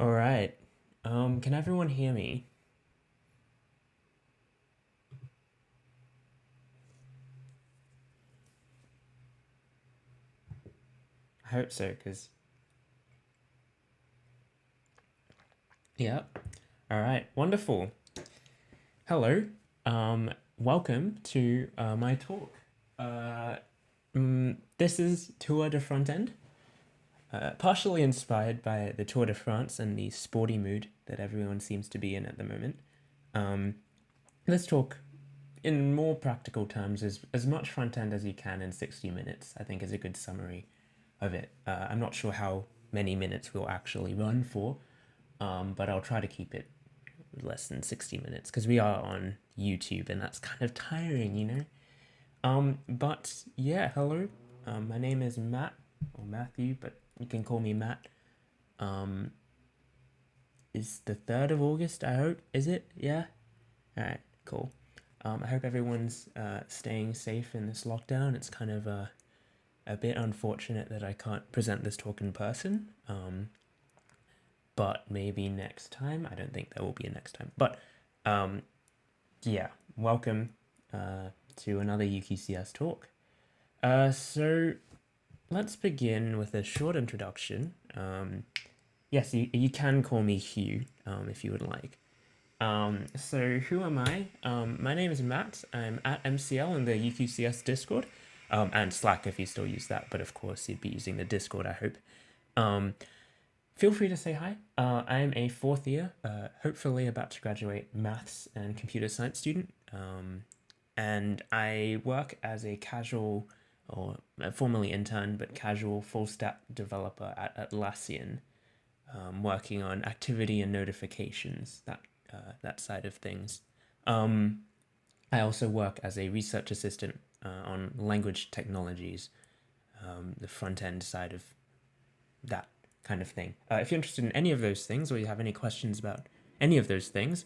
All right. Can everyone hear me? I hope so, because... Yeah. All right. Wonderful. Hello. Welcome to my talk. This is Tour de Frontend, partially inspired by the Tour de France and the sporty mood that everyone seems to be in at the moment. Let's talk in more practical terms, as much front-end as you can in 60 minutes, I think is a good summary of it. I'm not sure how many minutes we'll actually run for, but I'll try to keep it less than 60 minutes because we are on YouTube and that's kind of tiring, you know? But yeah, hello. My name is Matt, or Matthew, but you can call me Matt. It's the 3rd of August, I hope. Is it? Yeah? Alright, cool. I hope everyone's staying safe in this lockdown. It's kind of a bit unfortunate that I can't present this talk in person, but maybe next time. I don't think there will be a next time. But yeah, welcome to another UKCS talk. So let's begin with a short introduction. Yes, you can call me Hugh if you would like. So who am I? My name is Matt. I'm at MCL in the UKCS Discord, and Slack if you still use that, but of course you'd be using the Discord, I hope. Feel free to say hi. I'm a 4th year, hopefully about to graduate maths and computer science student, and I work as a casual, or formerly intern, but casual full stack developer at Atlassian, working on activity and notifications, that side of things. I also work as a research assistant on language technologies, the front end side of that kind of thing. If you're interested in any of those things or you have any questions about any of those things,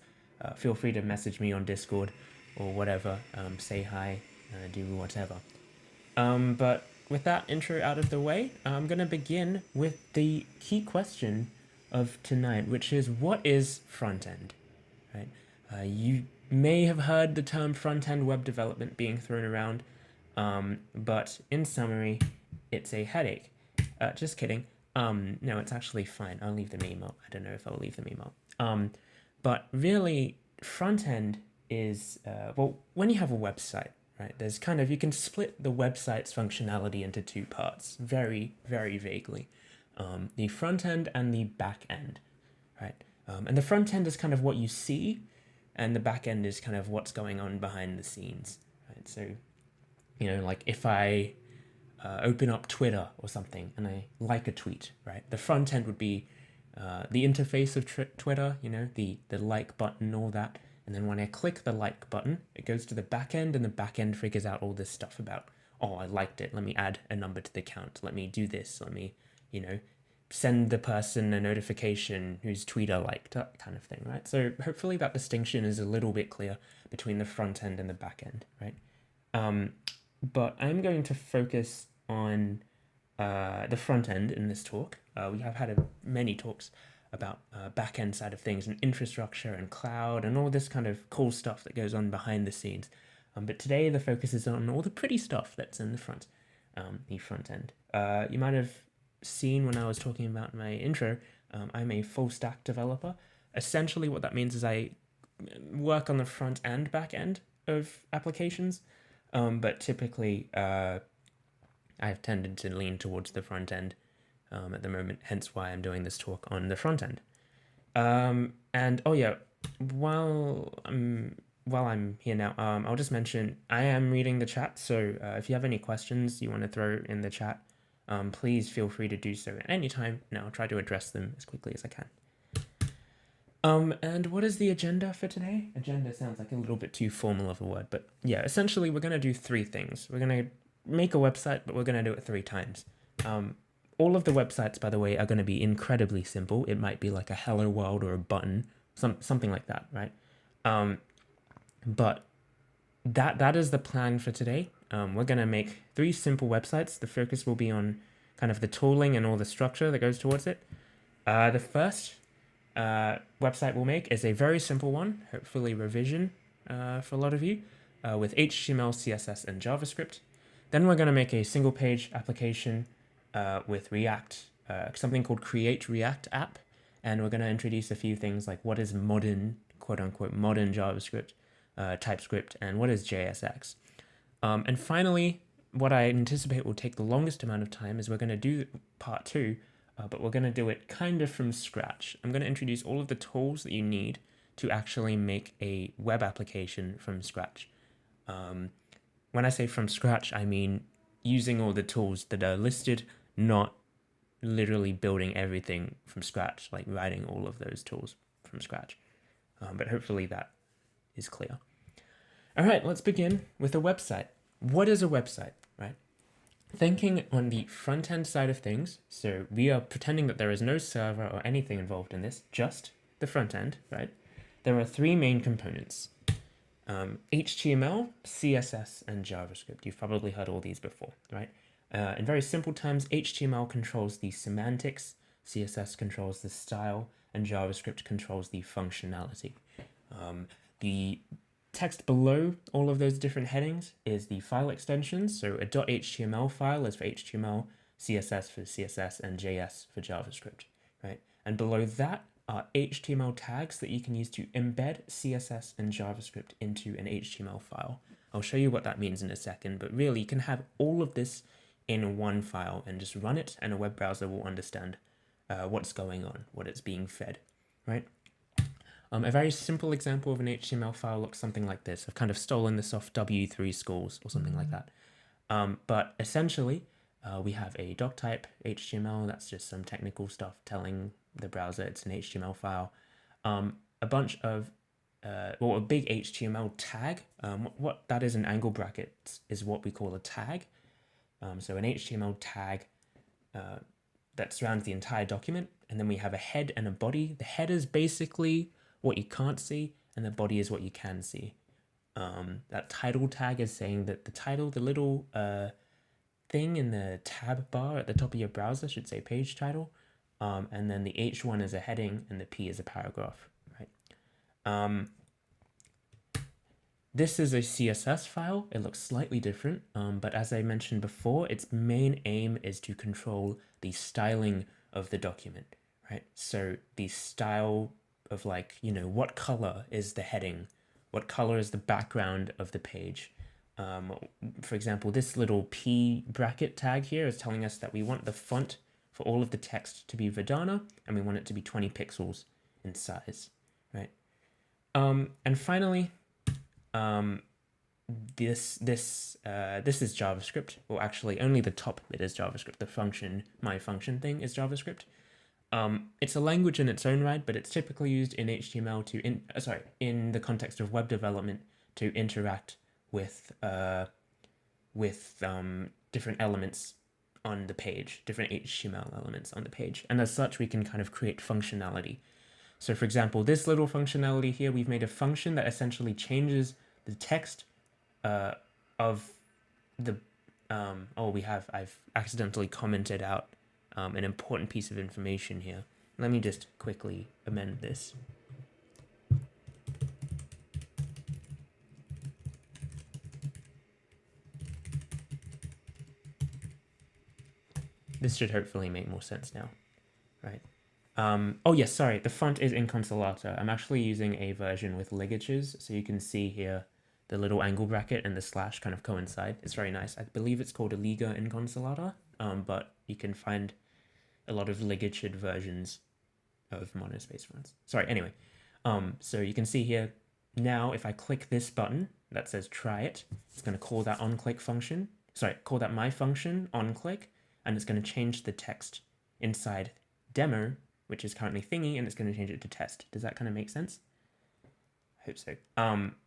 feel free to message me on Discord or whatever, say hi, do whatever. But with that intro out of the way, I'm going to begin with the key question of tonight, which is, what is front-end? Right? You may have heard the term front-end web development being thrown around, but in summary, it's a headache. Just kidding. No, it's actually fine. I'll leave the meme up. I don't know if I'll leave the meme up. But really, front-end is, well, when you have a website, right, there's kind of, you can split the website's functionality into 2 parts, very, very vaguely. The front end and the back end, right? And the front end is kind of what you see, and the back end is kind of what's going on behind the scenes, right? So, you know, like if I open up Twitter or something and I like a tweet, right? The front end would be the interface of Twitter, you know, the like button, all that. And then when I click the like button, it goes to the back end, and the back end figures out all this stuff about, oh, I liked it. Let me add a number to the count. Let me do this. Let me, you know, send the person a notification whose tweet I liked, that kind of thing, right? So hopefully that distinction is a little bit clear between the front end and the back end, right? But I'm going to focus on the front end in this talk. We have had many talks about back-end side of things and infrastructure and cloud and all this kind of cool stuff that goes on behind the scenes. But today the focus is on all the pretty stuff that's in the front end. You might have seen when I was talking about my intro, I'm a full stack developer. Essentially what that means is I work on the front and back end of applications, but typically I've tended to lean towards the front end at the moment, hence why I'm doing this talk on the front end. And oh yeah, while I'm here now, I'll just mention I am reading the chat, so if you have any questions you want to throw in the chat, please feel free to do so at any time, and I'll try to address them as quickly as I can. And what is the agenda for today? Agenda sounds like a little bit too formal of a word, but yeah, essentially we're going to do 3 things. We're going to make a website, but we're going to do it 3 times. All of the websites, by the way, are going to be incredibly simple. It might be like a hello world or a button, something like that, right? But that is the plan for today. We're going to make 3 simple websites. The focus will be on kind of the tooling and all the structure that goes towards it. The first website we'll make is a very simple one, hopefully revision for a lot of you, with HTML, CSS, and JavaScript. Then we're going to make a single page application with React, something called Create React App. And we're going to introduce a few things like what is modern, quote unquote, modern JavaScript, TypeScript, and what is JSX. And finally, what I anticipate will take the longest amount of time is we're going to do part 2, but we're going to do it kind of from scratch. I'm going to introduce all of the tools that you need to actually make a web application from scratch. When I say from scratch, I mean using all the tools that are listed, not literally building everything from scratch, like writing all of those tools from scratch. But hopefully that is clear. All right, let's begin with a website. What is a website, right? Thinking on the front end side of things, so we are pretending that there is no server or anything involved in this, just the front end, right? There are 3 main components. HTML, CSS, and JavaScript. You've probably heard all these before, right? In very simple terms, HTML controls the semantics, CSS controls the style, and JavaScript controls the functionality. The text below all of those different headings is the file extensions. So a .html file is for HTML, CSS for CSS, and JS for JavaScript, right? And below that are HTML tags that you can use to embed CSS and JavaScript into an HTML file. I'll show you what that means in a second, but really you can have all of this in one file and just run it, and a web browser will understand what's going on, what it's being fed, right? A very simple example of an HTML file looks something like this. I've kind of stolen this off W3 Schools or something like that. But essentially, we have a doc type HTML. That's just some technical stuff telling the browser it's an HTML file. A bunch of, a big HTML tag. What that is in angle brackets is what we call a tag. So an HTML tag that surrounds the entire document. And then we have a head and a body. The head is basically what you can't see, and the body is what you can see. That title tag is saying that the title, the little thing in the tab bar at the top of your browser should say page title. And then the H1 is a heading and the P is a paragraph, right? This is a CSS file. It looks slightly different, but as I mentioned before, its main aim is to control the styling of the document, right? So the style of, like, you know, what color is the heading? What color is the background of the page? For example, this little P bracket tag here is telling us that we want the font for all of the text to be Verdana, and we want it to be 20 pixels in size, right? And finally, this is JavaScript. Well, actually, only the top bit is JavaScript. The function, my function thing is JavaScript. It's a language in its own right, but it's typically used in HTML in the context of web development to interact with different elements on the page, different HTML elements on the page. And as such, we can kind of create functionality. So for example, this little functionality here, we've made a function that essentially changes the text of the, I've accidentally commented out an important piece of information here. Let me just quickly amend this. This should hopefully make more sense now, right? Oh yes, sorry, the font is Inconsolato. I'm actually using a version with ligatures, so you can see here the little angle bracket and the slash kind of coincide. It's very nice. I believe it's called a Liga Inconsolata, but you can find a lot of ligatured versions of monospace fonts. Sorry, anyway. So you can see here, now if I click this button that says try it, it's going to call that onClick function. Sorry, call that my function onClick, and it's going to change the text inside demo, which is currently thingy, and it's going to change it to test. Does that kind of make sense? I hope so.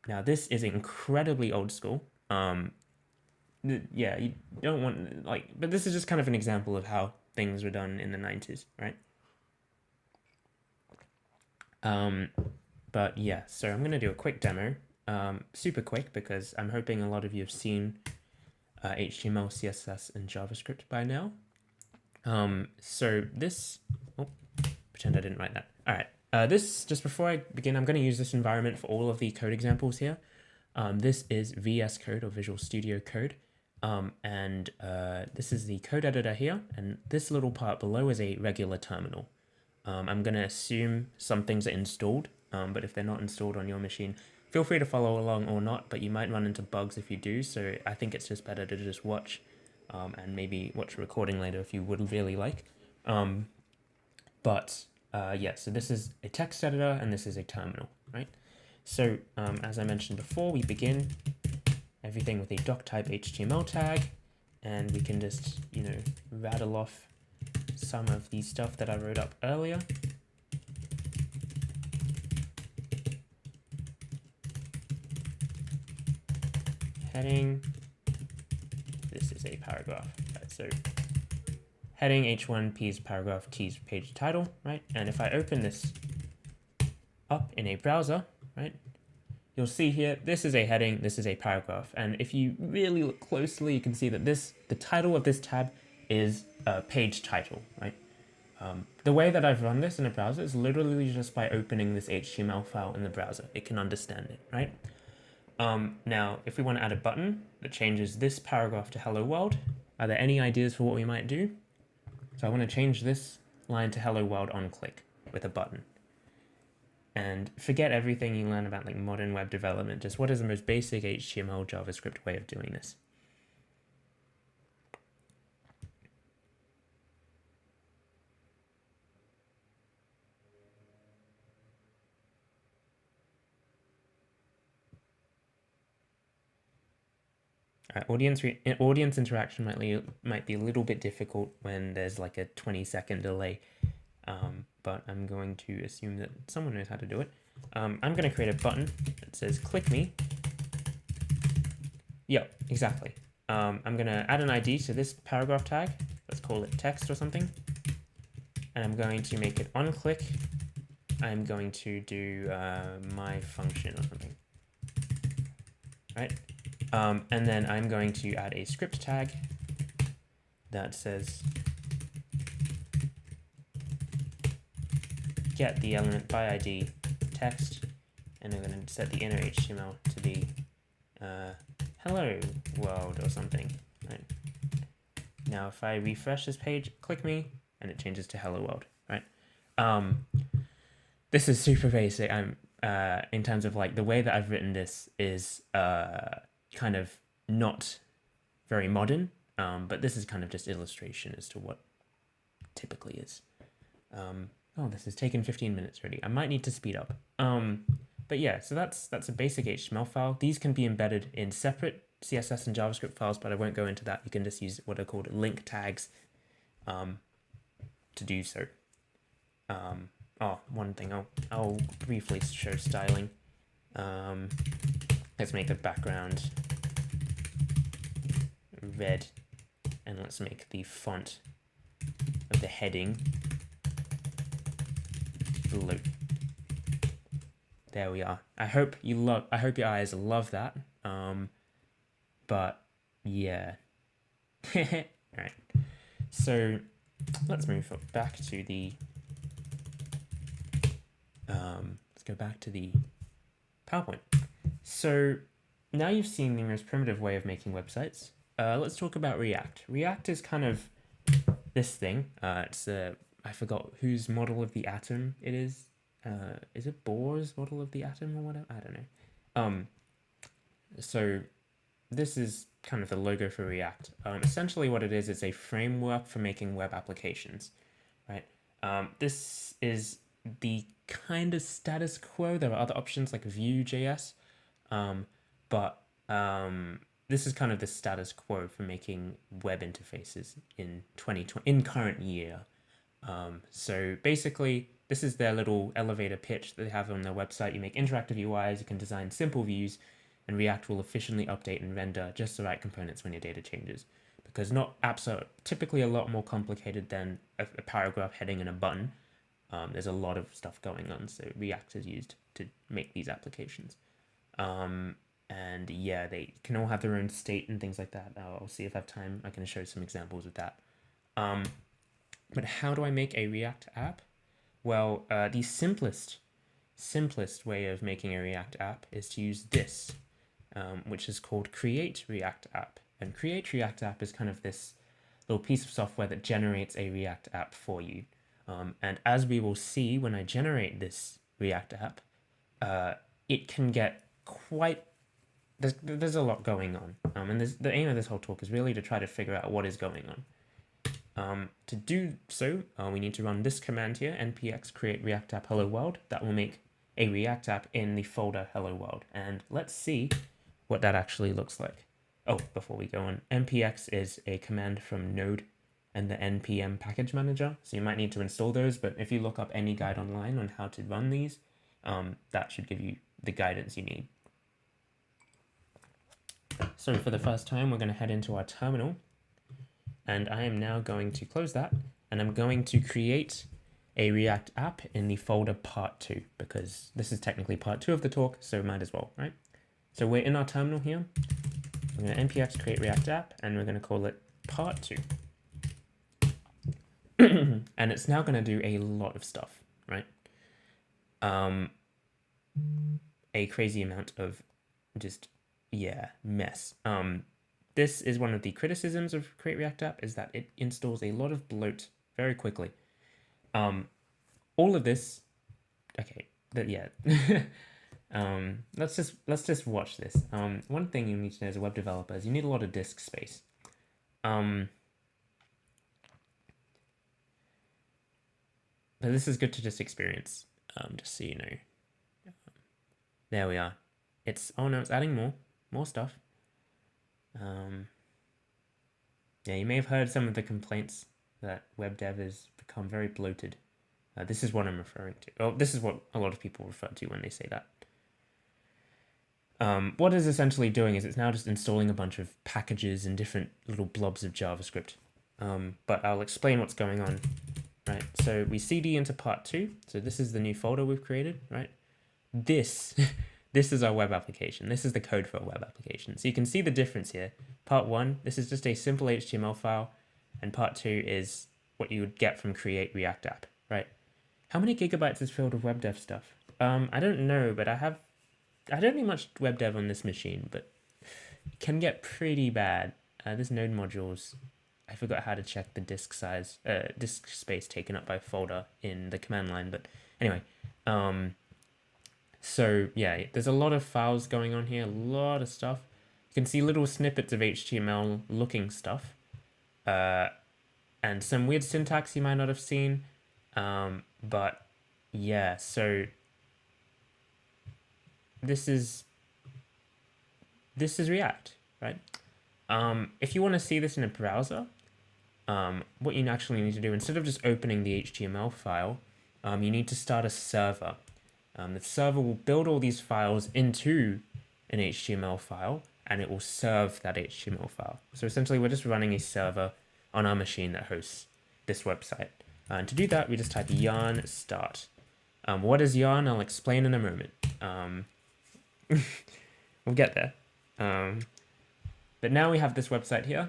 Now this is incredibly old school. Yeah, you don't want, like, but this is just kind of an example of how things were done in the 90s, right? But yeah, so I'm going to do a quick demo, super quick, because I'm hoping a lot of you have seen HTML, CSS, and JavaScript by now. So this, pretend I didn't write that. All right, This, just before I begin, I'm going to use this environment for all of the code examples here. This is VS Code or Visual Studio Code. This is the code editor here, and this little part below is a regular terminal. I'm going to assume some things are installed, but if they're not installed on your machine, feel free to follow along or not, but you might run into bugs if you do, so I think it's just better to just watch and maybe watch a recording later if you would really like. Yeah, so this is a text editor and this is a terminal, right? So as I mentioned before, we begin everything with a doctype HTML tag, and we can just, rattle off some of the stuff that I wrote up earlier. Heading, this is a paragraph, right? So heading H1, P is paragraph, T is page title, right? And if I open this up in a browser, right, you'll see here, this is a heading, this is a paragraph. And if you really look closely, you can see that the title of this tab is page title, right? The way that I've run this in a browser is literally just by opening this HTML file in the browser. It can understand it, right? Now, if we want to add a button that changes this paragraph to hello world, are there any ideas for what we might do? So I want to change this line to hello world on click with a button. And forget everything you learn about like modern web development, just what is the most basic HTML JavaScript way of doing this? Audience interaction might be a little bit difficult when there's like a 20-second delay, but I'm going to assume that someone knows how to do it. I'm going to create a button that says click me. Yep, exactly. I'm going to add an ID to this paragraph tag. Let's call it text or something. And I'm going to make it on click. I'm going to do my function or something. Right? And then I'm going to add a script tag that says get the element by ID text, and I'm going to set the inner HTML to be hello world or something. Right? Now, if I refresh this page, click me, and it changes to hello world. Right? This is super basic. In terms of like the way that I've written this is kind of not very modern, but this is kind of just illustration as to what typically is. Oh, this has taken 15 minutes already. I might need to speed up. But yeah, so that's a basic HTML file. These can be embedded in separate CSS and JavaScript files, but I won't go into that. You can just use what are called link tags to do so. One thing, I'll briefly show styling. Let's make the background red, and let's make the font of the heading blue. There we are. I hope your eyes love that. But yeah. Alright. So let's move back to the let's go back to the PowerPoint. So now you've seen the most primitive way of making websites. Let's talk about React. React is kind of this thing. It's I forgot whose model of the atom it is. Is it Bohr's model of the atom or whatever? I don't know. So this is kind of the logo for React. Essentially what it is, it's a framework for making web applications, right? This is the kind of status quo. There are other options like Vue.js, but this is kind of the status quo for making web interfaces in 2020, in current year. So basically, this is their little elevator pitch that they have on their website. You make interactive UIs, you can design simple views, and React will efficiently update and render just the right components when your data changes. Because apps are typically a lot more complicated than a paragraph heading and a button. There's a lot of stuff going on, so React is used to make these applications. And yeah, they can all have their own state and things like that. I'll see if I have time. I can show some examples of that. But how do I make a React app? Well, the simplest way of making a React app is to use this, which is called Create React App. And Create React App is kind of this little piece of software that generates a React app for you. And as we will see when I generate this React app, it can get quite... There's a lot going on. And the aim of this whole talk is really to try to figure out what is going on. To do so, we need to run this command here, npx create react app hello world. That will make a React app in the folder hello world. And let's see what that actually looks like. Oh, before we go on, npx is a command from Node and the npm package manager. So you might need to install those, but if you look up any guide online on how to run these, that should give you the guidance you need. So for the first time, we're going to head into our terminal, and I am now going to close that, and I'm going to create a React app in the folder part 2, because this is technically part 2 of the talk, so might as well, right? So we're in our terminal here. We're going to npx create React app, and we're going to call it part 2. And it's now going to do a lot of stuff, right? A crazy amount of just, yeah, mess. This is one of the criticisms of Create React App, is that it installs a lot of bloat very quickly. All of this, okay, yeah. Let's just watch this. One thing you need to know as a web developer is you need a lot of disk space. But this is good to just experience, just so you know. There we are. Oh no, it's adding more stuff. Yeah, you may have heard some of the complaints that web dev has become very bloated. This is what I'm referring to. Oh, this is what a lot of people refer to when they say that. What it's essentially doing is it's now just installing a bunch of packages and different little blobs of JavaScript. But I'll explain what's going on. Right, so we cd into part 2. So this is the new folder we've created, right? This is our web application. This is the code for a web application. So you can see the difference here. Part 1, this is just a simple HTML file, and part 2 is what you would get from Create React App, right? How many gigabytes is filled with web dev stuff? I don't know, but I don't need much web dev on this machine, but it can get pretty bad. There's node modules. I forgot how to check the disk size, disk space taken up by folder in the command line, but anyway. So yeah, there's a lot of files going on here, a lot of stuff. You can see little snippets of HTML looking stuff, and some weird syntax you might not have seen. But yeah, so this is React, right? If you want to see this in a browser, what you actually need to do, instead of just opening the HTML file, you need to start a server. The server will build all these files into an HTML file, and it will serve that HTML file. So essentially, we're just running a server on our machine that hosts this website. And to do that, we just type yarn start. What is yarn? I'll explain in a moment. We'll get there. But now we have this website here,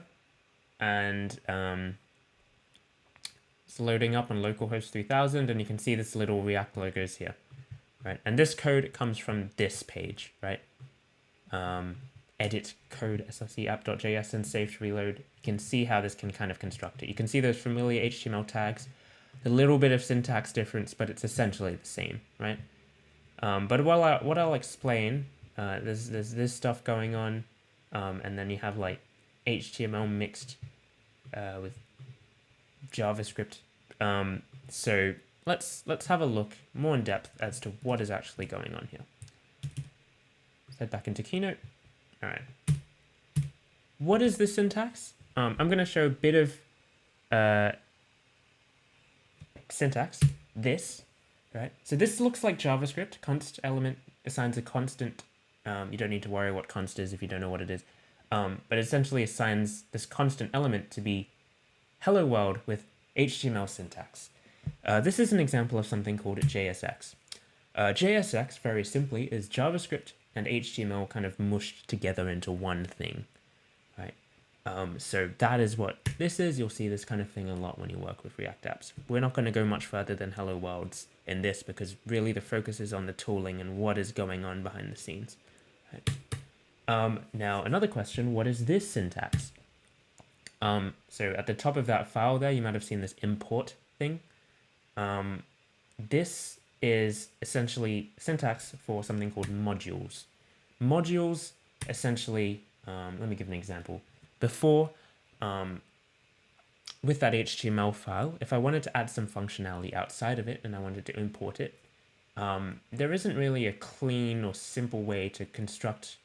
and it's loading up on localhost 3000, and you can see this little React logos here, right? And this code comes from this page, right? Edit code src app.js and save to reload. You can see how this can kind of construct it. You can see those familiar HTML tags, a little bit of syntax difference, but it's essentially the same, right? But what I'll explain, there's this stuff going on, and then you have like HTML mixed with JavaScript. So let's have a look more in depth as to what is actually going on here. Let's head back into Keynote. All right. What is this syntax? I'm going to show a bit of syntax. This, right? So this looks like JavaScript. Const element assigns a constant. You don't need to worry what const is if you don't know what it is. But essentially assigns this constant element to be hello world with HTML syntax. This is an example of something called JSX. JSX, very simply, is JavaScript and HTML kind of mushed together into one thing, right? So that is what this is. You'll see this kind of thing a lot when you work with React apps. We're not going to go much further than Hello Worlds in this because really the focus is on the tooling and what is going on behind the scenes. Right. Now, another question, what is this syntax? So at the top of that file there, you might have seen this import thing. This is essentially syntax for something called modules. Modules essentially, let me give an example. Before, with that HTML file, if I wanted to add some functionality outside of it and I wanted to import it, there isn't really a clean or simple way to construct,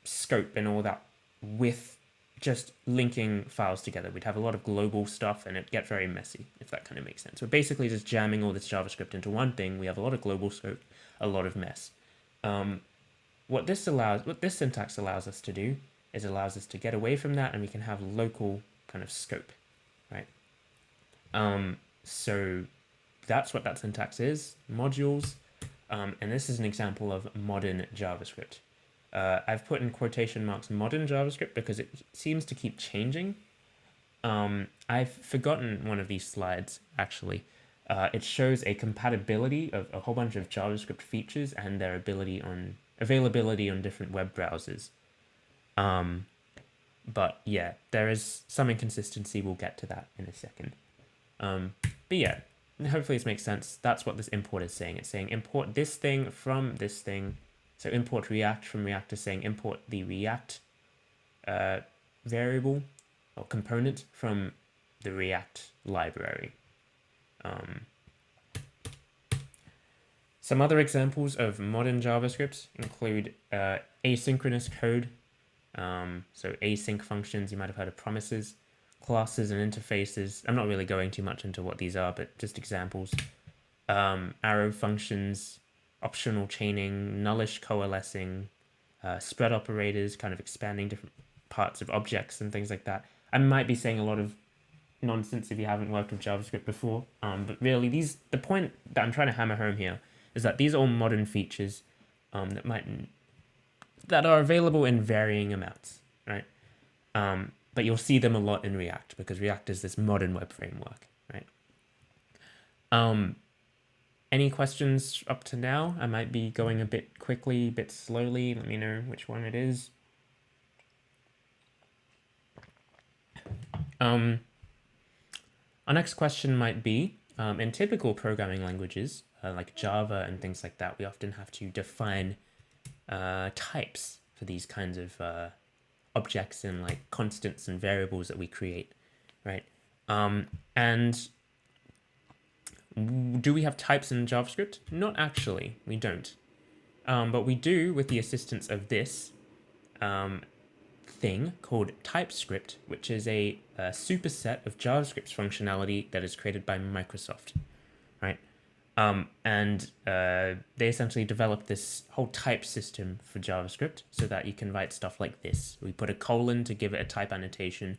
scope and all that with just linking files together. We'd have a lot of global stuff and it'd get very messy, if that kind of makes sense. We're basically just jamming all this JavaScript into one thing. We have a lot of global scope, a lot of mess. What this syntax allows us to do is allows us to get away from that and we can have local kind of scope, right? So that's what that syntax is, modules. And this is an example of modern JavaScript. I've put in quotation marks modern JavaScript because it seems to keep changing. I've forgotten one of these slides, actually. It shows a compatibility of a whole bunch of JavaScript features and their availability on different web browsers. But yeah, there is some inconsistency. We'll get to that in a second. But yeah, hopefully this makes sense. That's what this import is saying. It's saying import this thing from this thing. So import React from React is saying import the React variable or component from the React library. Some other examples of modern JavaScript include asynchronous code. So async functions, you might have heard of promises, classes and interfaces. I'm not really going too much into what these are, but just examples. Arrow functions, optional chaining, nullish coalescing, spread operators, kind of expanding different parts of objects and things like that. I might be saying a lot of nonsense if you haven't worked with JavaScript before, but really the point that I'm trying to hammer home here is that these are all modern features that are available in varying amounts, right? But you'll see them a lot in React because React is this modern web framework, right? Any questions up to now? I might be going a bit quickly, a bit slowly. Let me know which one it is. Our next question might be, in typical programming languages, like Java and things like that, we often have to define types for these kinds of objects and like constants and variables that we create, right? And do we have types in JavaScript? Not actually, we don't. But we do with the assistance of this thing called TypeScript, which is a superset of JavaScript's functionality that is created by Microsoft, right? And they essentially developed this whole type system for JavaScript so that you can write stuff like this. We put a colon to give it a type annotation.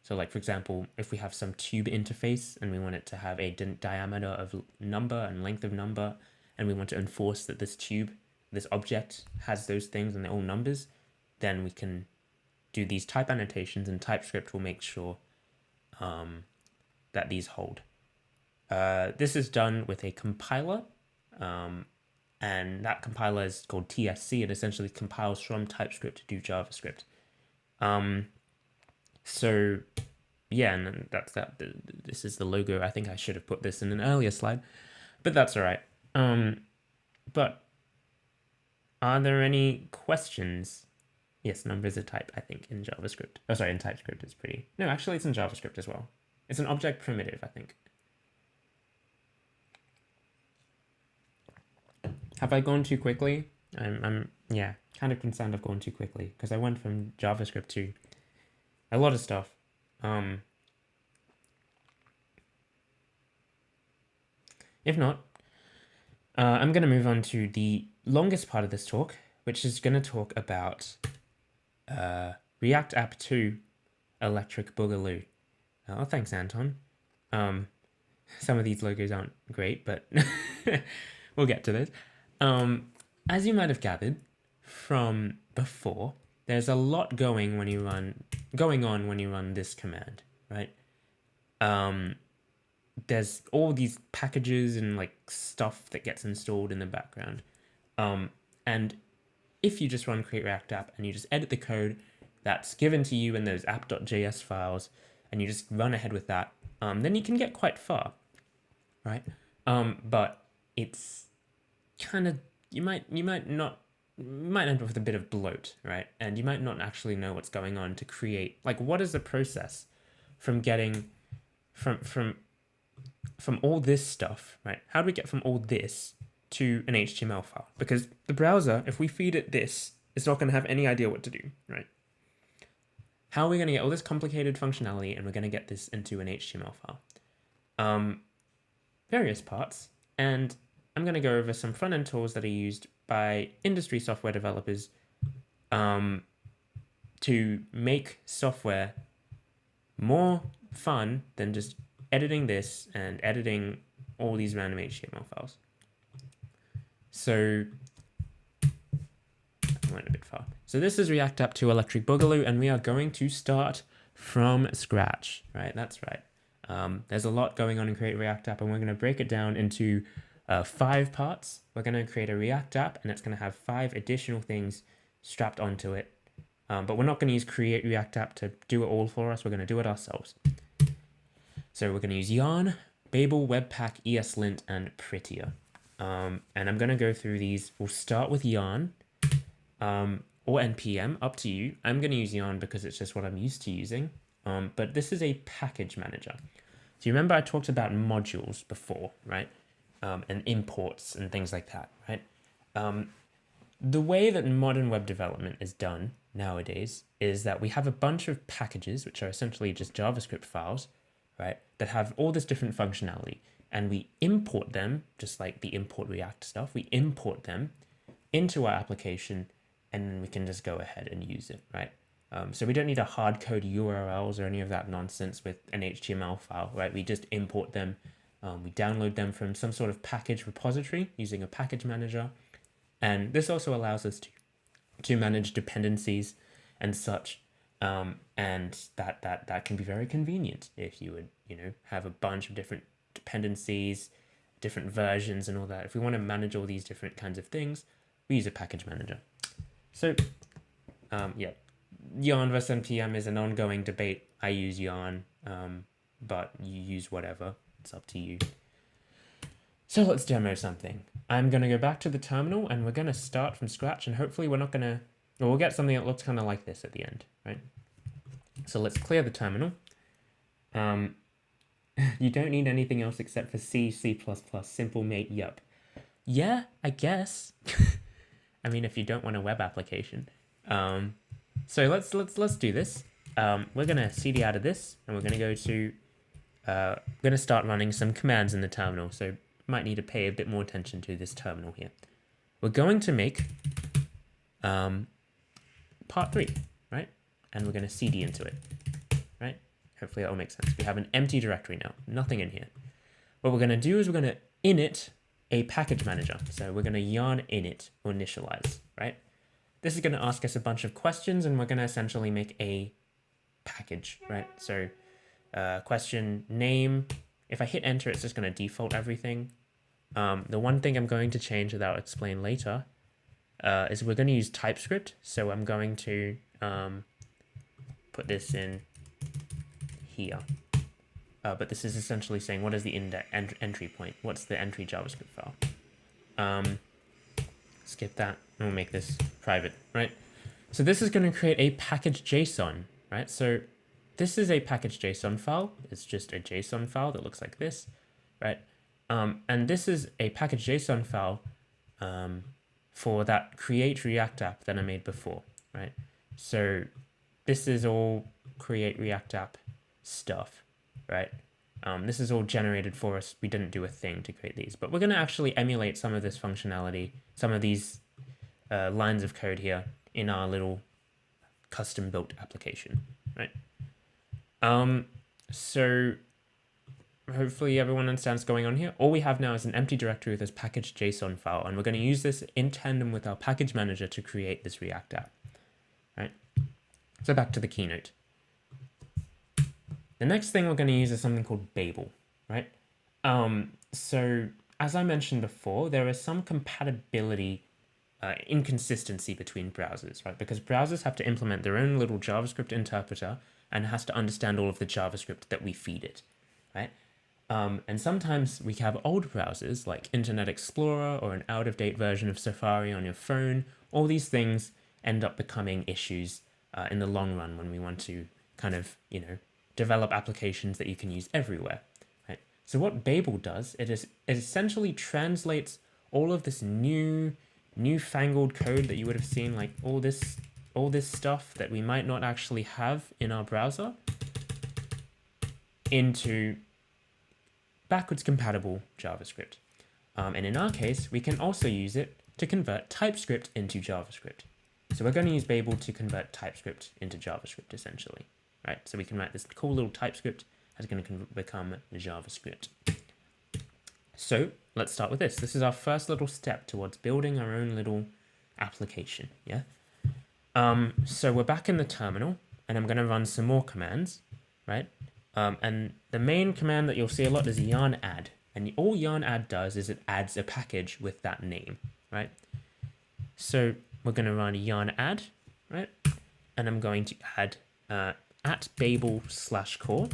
So like, for example, if we have some tube interface and we want it to have a diameter of number and length of number, and we want to enforce that this tube, this object has those things and they're all numbers, then we can do these type annotations and TypeScript will make sure that these hold. This is done with a compiler, and that compiler is called TSC. It essentially compiles from TypeScript to do JavaScript. So yeah, and that's that. This is the logo. I think I should have put this in an earlier slide, but that's all right. But are there any questions? Yes, number is a type, I think, in JavaScript. Oh, sorry, in TypeScript it's pretty. No, actually it's in JavaScript as well. It's an object primitive, I think. Have I gone too quickly? I'm yeah, kind of concerned I've gone too quickly because I went from JavaScript to a lot of stuff. If not, I'm going to move on to the longest part of this talk, which is going to talk about React App 2 Electric Boogaloo. Oh, thanks, Anton. Some of these logos aren't great, but we'll get to this. As you might have gathered from before, there's a lot going on when you run this command, right? There's all these packages and like stuff that gets installed in the background. And if you just run create React app and you just edit the code that's given to you in those app.js files, and you just run ahead with that, then you can get quite far, right? But it's kind of, you might end up with a bit of bloat, right? And you might not actually know what's going on to create, like, what is the process from getting from all this stuff, right? How do we get from all this to an HTML file? Because the browser, if we feed it this, it's not going to have any idea what to do, right? How are we going to get all this complicated functionality and we're going to get this into an HTML file? Various parts, and I'm going to go over some front-end tools that are used by industry software developers to make software more fun than just editing this and editing all these random HTML files. So I went a bit far. So this is React App 2 Electric Boogaloo, and we are going to start from scratch, right? That's right. There's a lot going on in Create React App, and we're going to break it down into 5 parts. We're going to create a React app, and it's going to have 5 additional things strapped onto it. But we're not going to use Create React App to do it all for us. We're going to do it ourselves. So we're going to use Yarn, Babel, Webpack, Eslint, and Prettier. And I'm going to go through these. We'll start with Yarn or NPM, up to you. I'm going to use Yarn because it's just what I'm used to using. But this is a package manager. So you remember I talked about modules before, right? And imports and things like that, right? The way that modern web development is done nowadays is that we have a bunch of packages, which are essentially just JavaScript files, right, that have all this different functionality. And we import them, just like the import React stuff, we import them into our application, and then we can just go ahead and use it, right? So we don't need a hard code URLs or any of that nonsense with an HTML file, right? We just import them. We download them from some sort of package repository using a package manager. And this also allows us to manage dependencies and such. And that can be very convenient if you would, have a bunch of different dependencies, different versions and all that. If we want to manage all these different kinds of things, we use a package manager. So, yeah. Yarn versus NPM is an ongoing debate. I use Yarn, but you use whatever. It's up to you. So let's demo something. I'm going to go back to the terminal and we're going to start from scratch, and hopefully we're not going to, or we'll get something that looks kind of like this at the end, right? So let's clear the terminal. You don't need anything else except for C, C++, simple mate, yup. Yeah, I guess. I mean, if you don't want a web application. So let's do this. We're gonna cd out of this, and we're gonna go to we're gonna start running some commands in the terminal. So might need to pay a bit more attention to this terminal here. We're going to make part 3, right? And we're gonna cd into it, right? Hopefully that will make sense. We have an empty directory now, nothing in here. What we're gonna do is we're gonna init a package manager. So we're gonna yarn init or initialize, right? This is going to ask us a bunch of questions, and we're going to essentially make a package, right? So question name, if I hit enter, it's just going to default everything. The one thing I'm going to change that I'll explain later is we're going to use TypeScript. So I'm going to put this in here. But this is essentially saying, what is the entry point? What's the entry JavaScript file? Skip that, and we'll make this private, right? So this is going to create a package JSON, right? So this is a package JSON file. It's just a JSON file that looks like this, right? And this is a package JSON file for that create React app that I made before, right? So this is all create React app stuff, right? This is all generated for us. We didn't do a thing to create these, but we're going to actually emulate some of this functionality, some of these lines of code here in our little custom built application, right? So hopefully everyone understands what's going on here. All we have now is an empty directory with this package.json file, and we're going to use this in tandem with our package manager to create this React app, right? So back to the keynote. The next thing we're going to use is something called Babel, right? So as I mentioned before, there is some compatibility inconsistency between browsers, right? Because browsers have to implement their own little JavaScript interpreter and has to understand all of the JavaScript that we feed it, right? And sometimes we have old browsers like Internet Explorer or an out-of-date version of Safari on your phone. All these things end up becoming issues in the long run when we want to kind of, develop applications that you can use everywhere, right? So what Babel does, it essentially translates all of this newfangled code that you would have seen, like all this stuff that we might not actually have in our browser, into backwards compatible JavaScript. And in our case, we can also use it to convert TypeScript into JavaScript. So we're going to use Babel to convert TypeScript into JavaScript, essentially, right? So we can write this cool little TypeScript that's going to become JavaScript. So let's start with this. This is our first little step towards building our own little application, yeah? So we're back in the terminal, and I'm going to run some more commands, right? And the main command that you'll see a lot is yarn add. And all yarn add does is it adds a package with that name, right? So we're going to run yarn add, right? And I'm going to add at Babel/core,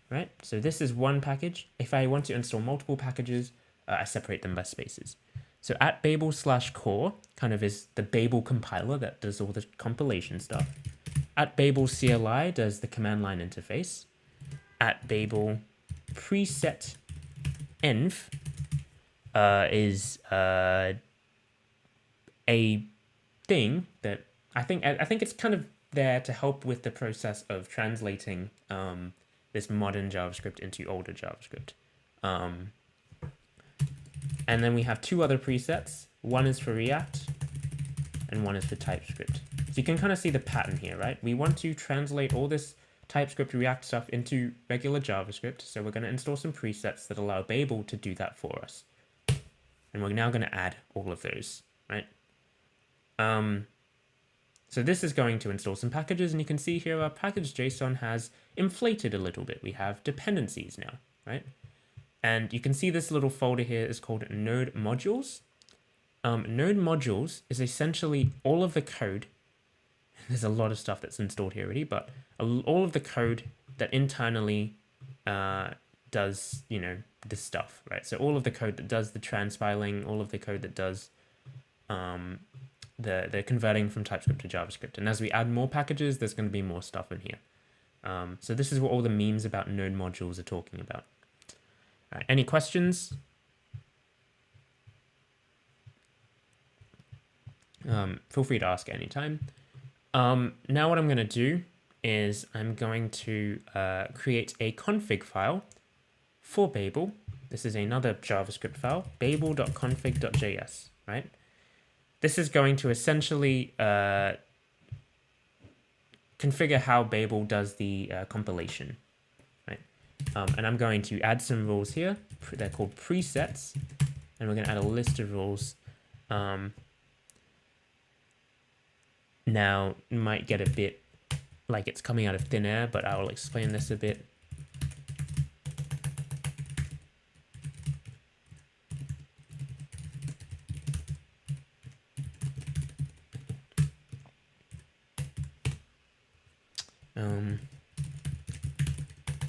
right? So this is one package. If I want to install multiple packages, I separate them by spaces. So at Babel/core kind of is the Babel compiler that does all the compilation stuff. At Babel CLI does the command line interface. At Babel preset env is a thing that I think it's kind of there to help with the process of translating this modern JavaScript into older JavaScript. And then we have two other presets. One is for React and one is for TypeScript. So you can kind of see the pattern here, right? We want to translate all this TypeScript React stuff into regular JavaScript. So we're going to install some presets that allow Babel to do that for us. And we're now going to add all of those, right? So this is going to install some packages, and you can see here our package.json has inflated a little bit. We have dependencies now, right? And you can see this little folder here is called node modules. Node modules is essentially all of the code. There's a lot of stuff that's installed here already, but all of the code that internally does, this stuff, right? So all of the code that does the transpiling, all of the code that does the converting from TypeScript to JavaScript. And as we add more packages, there's going to be more stuff in here. So this is what all the memes about node modules are talking about. All right, any questions? Feel free to ask at any time. Now what I'm going to do is I'm going to create a config file for Babel. This is another JavaScript file, babel.config.js, right? This is going to essentially configure how Babel does the compilation, right? And I'm going to add some rules here. They're called presets, and we're going to add a list of rules. Now, it might get a bit like it's coming out of thin air, but I will explain this a bit.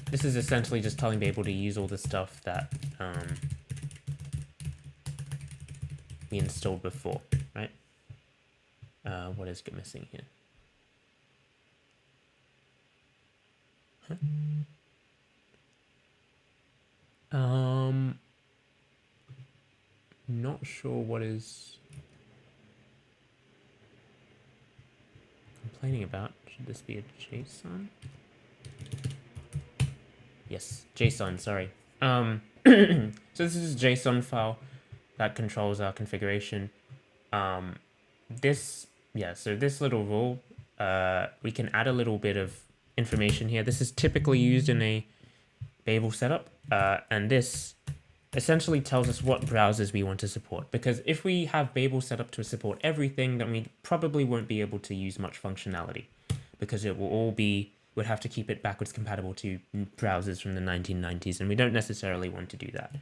This is essentially just telling Babel to use all the stuff that we installed before, right? What is missing here? Huh? Not sure what is complaining about. Should this be a JSON? Yes, JSON, sorry. So this is a JSON file that controls our configuration. So this little rule, we can add a little bit of information here. This is typically used in a Babel setup, and this essentially tells us what browsers we want to support. Because if we have Babel set up to support everything, then we probably won't be able to use much functionality, because it will all be, we'd have to keep it backwards compatible to browsers from the 1990s, and we don't necessarily want to do that.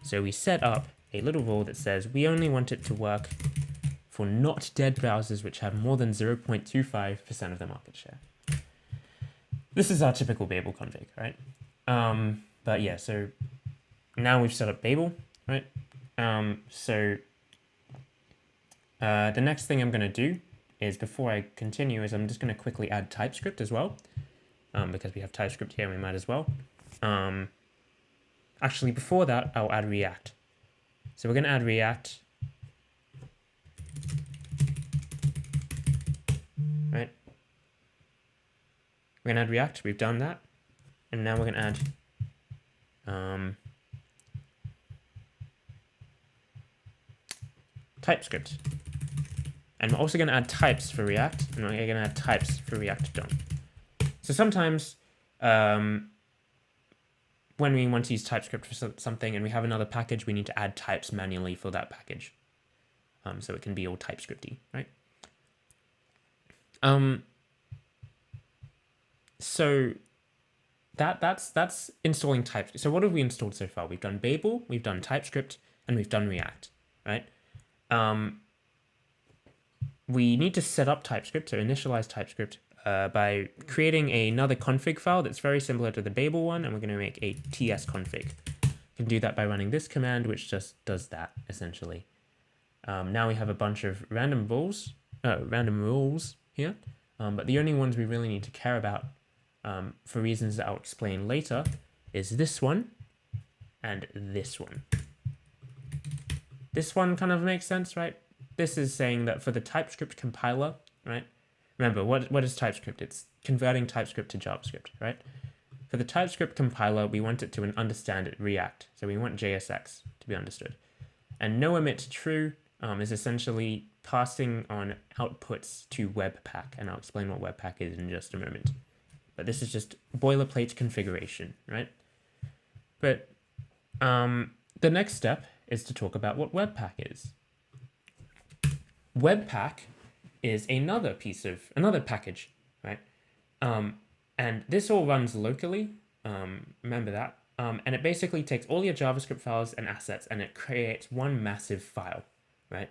So we set up a little rule that says we only want it to work for not dead browsers which have more than 0.25% of the market share. This is our typical Babel config, right? But yeah, so now we've set up Babel, right? The next thing I'm going to do is, before I continue, is I'm just going to quickly add TypeScript as well, because we have TypeScript here, we might as well. Actually, before that, I'll add React. So we're going to add React, right? We're going to add React, we've done that. And now we're going to add TypeScript. And we're also going to add types for React, and we're going to add types for React DOM. So sometimes when we want to use TypeScript for something and we have another package, we need to add types manually for that package. So it can be all TypeScripty, right? So that's installing TypeScript. So what have we installed so far? We've done Babel, we've done TypeScript, and we've done React, right? We need to set up TypeScript, so initialize TypeScript, by creating another config file that's very similar to the Babel one, and we're going to make a tsconfig. You can do that by running this command, which just does that, essentially. Now we have a bunch of random rules here, but the only ones we really need to care about, for reasons that I'll explain later, is this one and this one. This one kind of makes sense, right? This is saying that for the TypeScript compiler, right? Remember, what is TypeScript? It's converting TypeScript to JavaScript, right? For the TypeScript compiler, we want it to understand React. So we want JSX to be understood. And no emit true is essentially passing on outputs to Webpack. And I'll explain what Webpack is in just a moment. But this is just boilerplate configuration, right? But the next step is to talk about what Webpack is. Webpack is another package, right? And this all runs locally, remember that. And it basically takes all your JavaScript files and assets and it creates one massive file, right?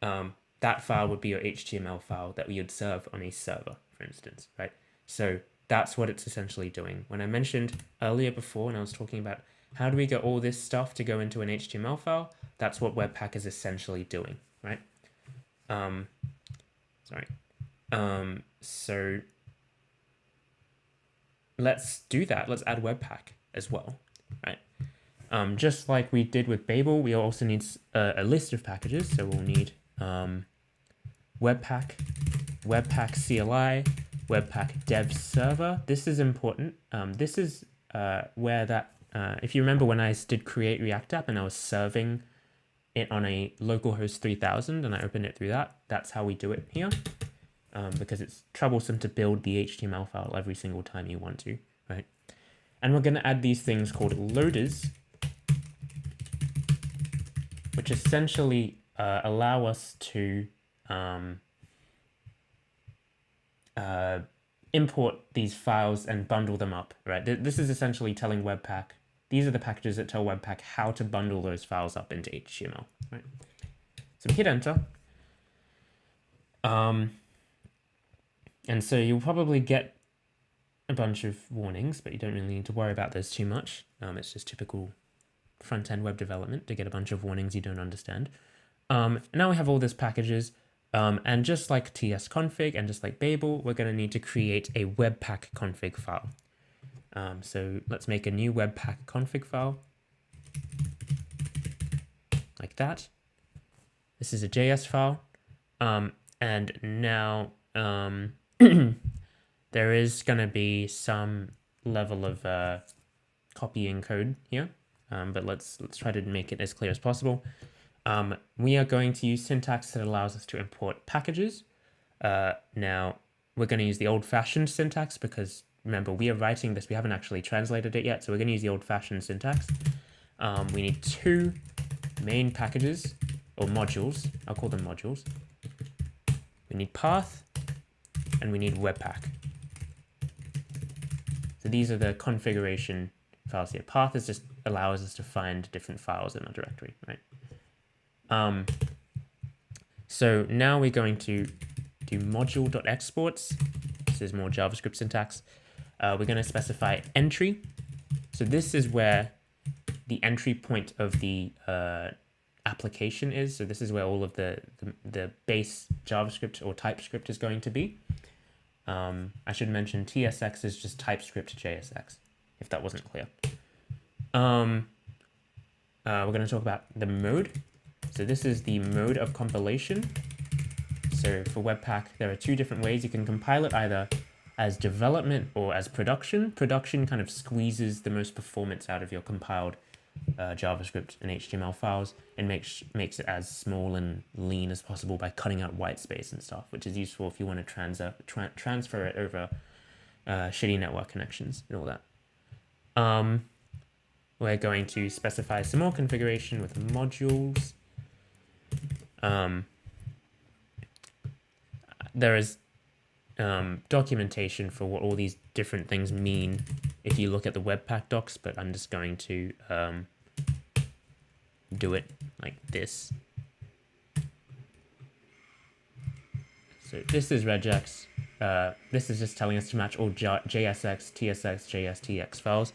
That file would be your HTML file that we would serve on a server, for instance, right? So that's what it's essentially doing. When I mentioned earlier before, when I was talking about how do we get all this stuff to go into an HTML file, that's what Webpack is essentially doing, right? So let's do that. Let's add Webpack as well, right? Just like we did with Babel, we also need a list of packages. So we'll need Webpack, Webpack CLI, Webpack dev server. This is important. This is where that, if you remember when I did create React app and I was serving it on a localhost 3000 and I opened it through that, that's how we do it here. Because it's troublesome to build the HTML file every single time you want to, right? And we're going to add these things called loaders, which essentially allow us to import these files and bundle them up, right? This is essentially telling Webpack, these are the packages that tell Webpack how to bundle those files up into HTML, right? So hit enter. And so you'll probably get a bunch of warnings, but you don't really need to worry about those too much. It's just typical front-end web development to get a bunch of warnings you don't understand. Now we have all these packages, and just like tsconfig and just like Babel, we're going to need to create a Webpack config file. So let's make a new Webpack config file, like that. This is a JS file, and now there is going to be some level of copying code here, but let's try to make it as clear as possible. We are going to use syntax that allows us to import packages. Now, we're going to use the old-fashioned syntax because remember, we are writing this. We haven't actually translated it yet, so we're going to use the old-fashioned syntax. We need two main packages, or modules. I'll call them modules. We need path, and we need Webpack. So these are the configuration files here. Path is just allows us to find different files in our directory, right? So now we're going to do module.exports. This is more JavaScript syntax. We're going to specify entry. So this is where the entry point of the application is. So this is where all of the base JavaScript or TypeScript is going to be. I should mention TSX is just TypeScript JSX, if that wasn't clear. We're going to talk about the mode. So this is the mode of compilation. So for Webpack, there are two different ways. You can compile it either as development or as production. Production kind of squeezes the most performance out of your compiled JavaScript and HTML files and makes it as small and lean as possible by cutting out white space and stuff, which is useful if you want to transfer it over shitty network connections and all that. We're going to specify some more configuration with modules. There is documentation for what all these different things mean if you look at the Webpack docs, but I'm just going to do it like this. So this is regex. This is just telling us to match all JSX, TSX, JSTX files.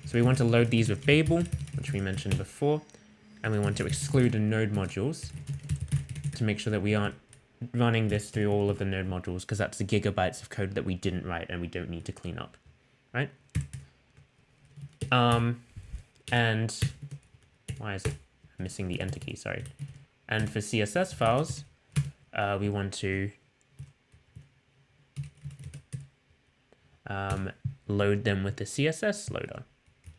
So we want to load these with Babel, which we mentioned before, and we want to exclude the node modules to make sure that we aren't running this through all of the node modules, because that's the gigabytes of code that we didn't write and we don't need to clean up, right? And why is it missing the enter key? Sorry. And for CSS files, we want to load them with the CSS loader,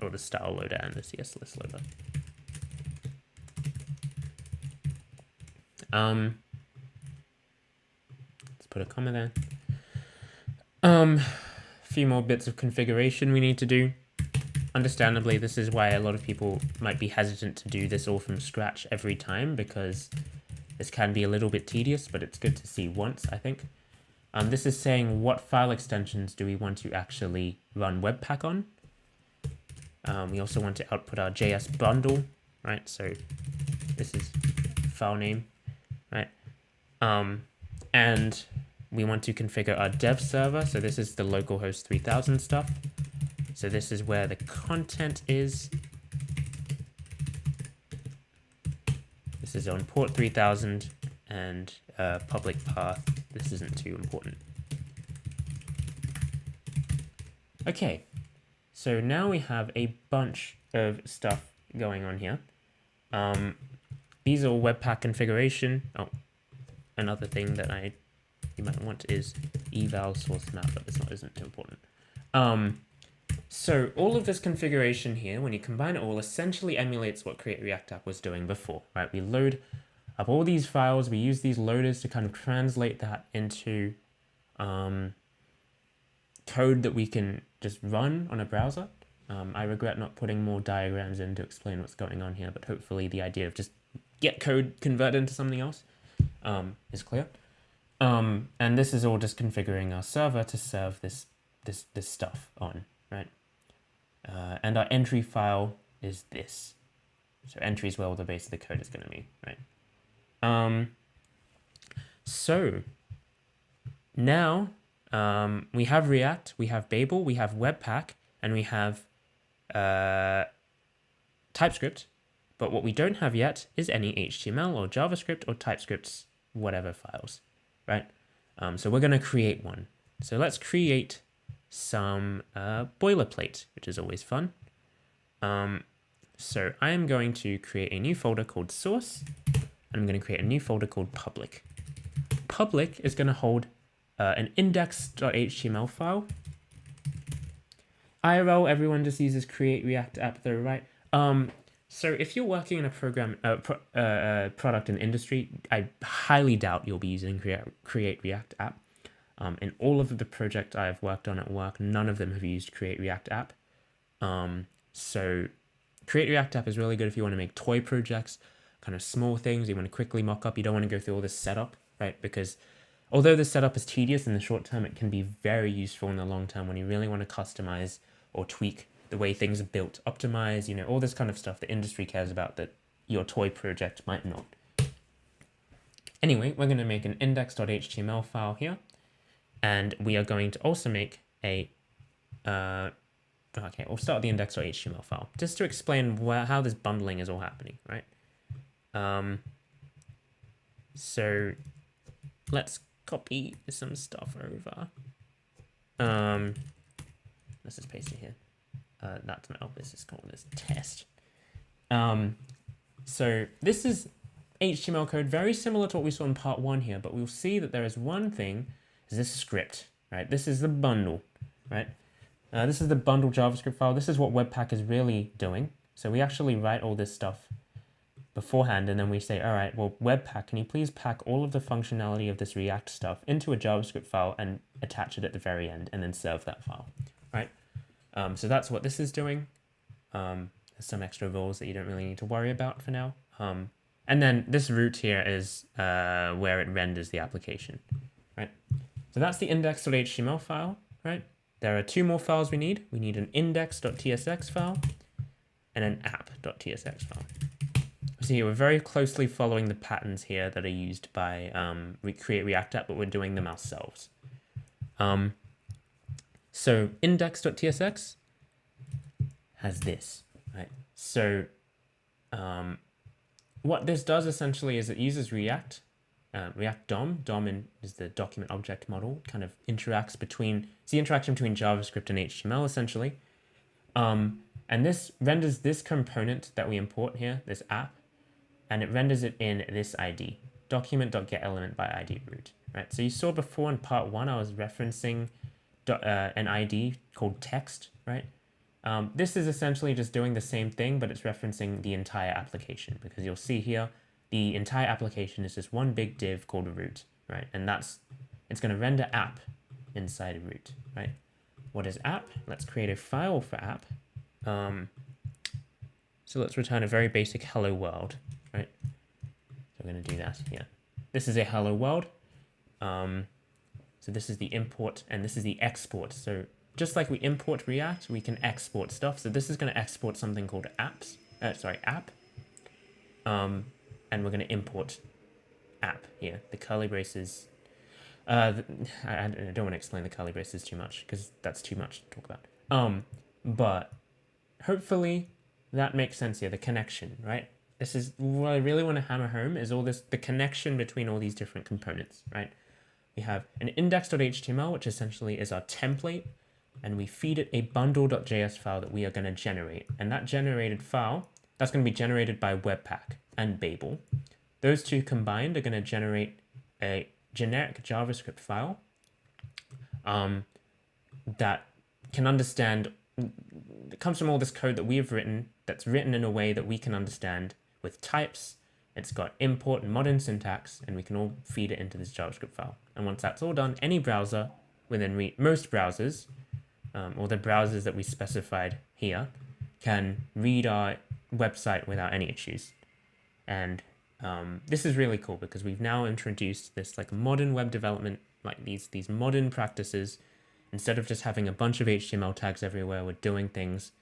or the style loader and the CSS loader. Let's put a comma there. A few more bits of configuration we need to do. Understandably, this is why a lot of people might be hesitant to do this all from scratch every time, because this can be a little bit tedious, but it's good to see once, I think. This is saying what file extensions do we want to actually run Webpack on. We also want to output our JS bundle, right? So this is file name, right? And we want to configure our dev server. So this is the localhost 3000 stuff. So this is where the content is. This is on port 3000 and public path. This isn't too important. Okay, so now we have a bunch of stuff going on here. These are Webpack configuration. Oh, another thing that you might want is eval source map, but this isn't too important. So all of this configuration here, when you combine it all, essentially emulates what Create React App was doing before, right? We load up all these files, we use these loaders to kind of translate that into code that we can just run on a browser. I regret not putting more diagrams in to explain what's going on here, but hopefully the idea of just get code converted into something else is clear. And this is all just configuring our server to serve this stuff on, right? And our entry file is this. So entry is where all the base of the code is going to be, right? So now we have React, we have Babel, we have Webpack, and we have TypeScript. But what we don't have yet is any HTML or JavaScript or TypeScript, whatever files, right? So we're going to create one. So let's create some boilerplate, which is always fun. So I am going to create a new folder called source, and I'm going to create a new folder called public. Public is going to hold an index.html file. IRL, everyone just uses Create React App though, right? So if you're working in a product in industry, I highly doubt you'll be using Create React App. In all of the projects I've worked on at work, none of them have used Create React App. So Create React App is really good if you want to make toy projects, kind of small things you want to quickly mock up. You don't want to go through all this setup, right? Because although the setup is tedious in the short term, it can be very useful in the long term when you really want to customize or tweak the way things are built, optimize, all this kind of stuff the industry cares about that your toy project might not. Anyway, we're going to make an index.html file here, and we are going to also make a, okay, we'll start with the index.html file, just to explain how this bundling is all happening, right? So let's copy some stuff over. Let's just paste it here. That's not, this is called this test. So this is HTML code, very similar to what we saw in part 1 here, but we'll see that there is one thing, is this script, right? This is the bundle, right? This is the bundle JavaScript file. This is what Webpack is really doing. So we actually write all this stuff beforehand, and then we say, all right, well, Webpack, can you please pack all of the functionality of this React stuff into a JavaScript file and attach it at the very end, and then serve that file, right? So that's what this is doing. There's some extra rules that you don't really need to worry about for now. And then this root here is where it renders the application, right? So that's the index.html file, right? There are 2 more files we need. We need an index.tsx file and an app.tsx file. So here we're very closely following the patterns here that are used by Create React App, but we're doing them ourselves. So index.tsx has this, right? So what this does essentially is it uses React DOM. DOM is the document object model, kind of interacts between, it's the interaction between JavaScript and HTML essentially. And this renders this component that we import here, this app, and it renders it in this ID, document.getElement by ID root, right? So you saw before in part 1, I was referencing an ID called text, right? This is essentially just doing the same thing, but it's referencing the entire application, because you'll see here, the entire application is just one big div called root, right? And it's going to render app inside a root, right? What is app? Let's create a file for app. So let's return a very basic hello world, right? So we're going to do that here. This is a hello world. So this is the import and this is the export. So just like we import React, we can export stuff. So this is going to export something called app. And we're going to import app here. The curly braces. I don't want to explain the curly braces too much because that's too much to talk about. But hopefully that makes sense here. The connection, right? This is what I really want to hammer home is all this, the connection between all these different components, right? We have an index.html, which essentially is our template, and we feed it a bundle.js file that we are going to generate. And that generated file, that's going to be generated by Webpack and Babel. Those two combined are going to generate a generic JavaScript file that can understand, it comes from all this code that we have written, that's written in a way that we can understand with types. It's got import and modern syntax, and we can all feed it into this JavaScript file. And once that's all done, any browser within most browsers, or the browsers that we specified here, can read our website without any issues. And this is really cool because we've now introduced this like modern web development, like these modern practices. Instead of just having a bunch of HTML tags everywhere, we're doing things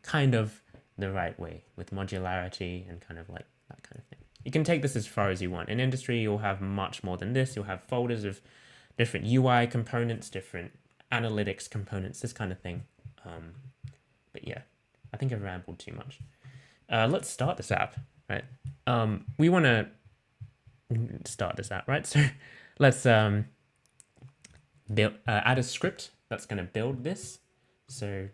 kind of the right way with modularity and kind of like that kind of thing. You can take this as far as you want. In industry, you'll have much more than this. You'll have folders of different UI components, different analytics components, this kind of thing. But yeah, I think I've rambled too much. Let's start this app, right? We want to start this app, right? So let's add a script that's going to build this. So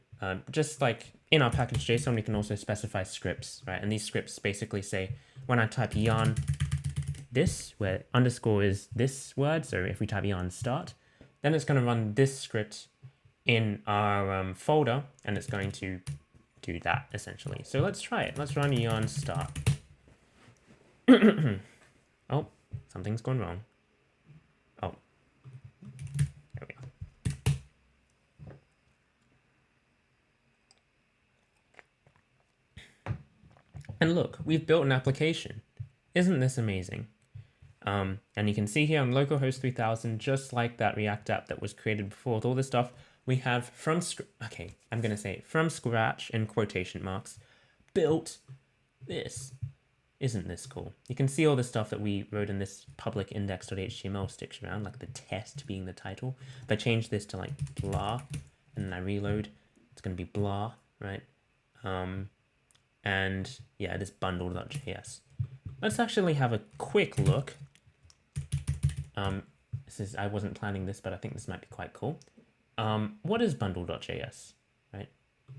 just like in our package JSON, we can also specify scripts, right? And these scripts basically say, when I type yarn this, where underscore is this word, so if we type yarn start, then it's going to run this script in our folder, and it's going to do that essentially. So let's try it. Let's run yarn start. Oh, something's gone wrong. Oh, there And look, we've built an application. Isn't this amazing? And you can see here on localhost 3000, just like that React app that was created before with all this stuff, we have from scratch in quotation marks, built this. Isn't this cool? You can see all the stuff that we wrote in this public index.html sticks around, like the test being the title. If I change this to like blah, and then I reload, it's going to be blah, right? And yeah, this bundle.js. Let's actually have a quick look. I wasn't planning this, but I think this might be quite cool. What is bundle.js, right?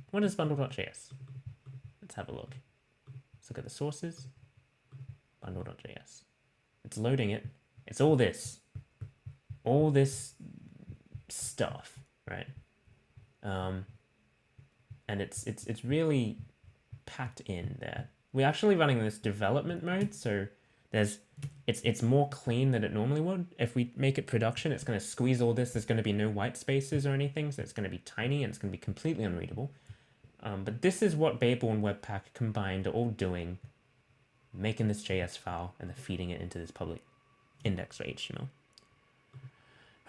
What is bundle.js? Let's have a look. Let's look at the sources. Bundle.js. It's loading it. It's all this stuff, right? And it's really packed in there. We're actually running this development mode, so it's more clean than it normally would. If we make it production, it's going to squeeze all this. There's going to be no white spaces or anything, so it's going to be tiny and it's going to be completely unreadable. But this is what Babel and Webpack combined are all doing, making this JS file and then feeding it into this public index.html.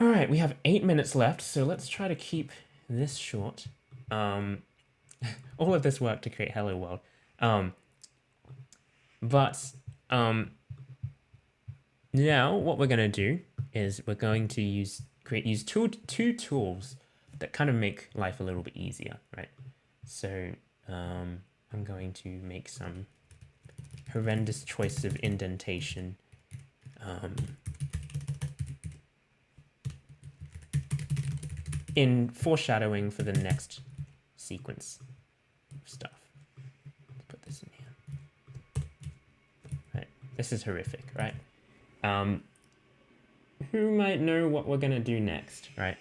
All right, we have 8 minutes left, so let's try to keep this short. All of this work to create Hello World. Now what we're going to do is we're going to use two tools that kind of make life a little bit easier, right? So I'm going to make some horrendous choice of indentation. In foreshadowing for the next sequence of stuff. Let's put this in here. Right, this is horrific, right? Who might know what we're gonna do next, right?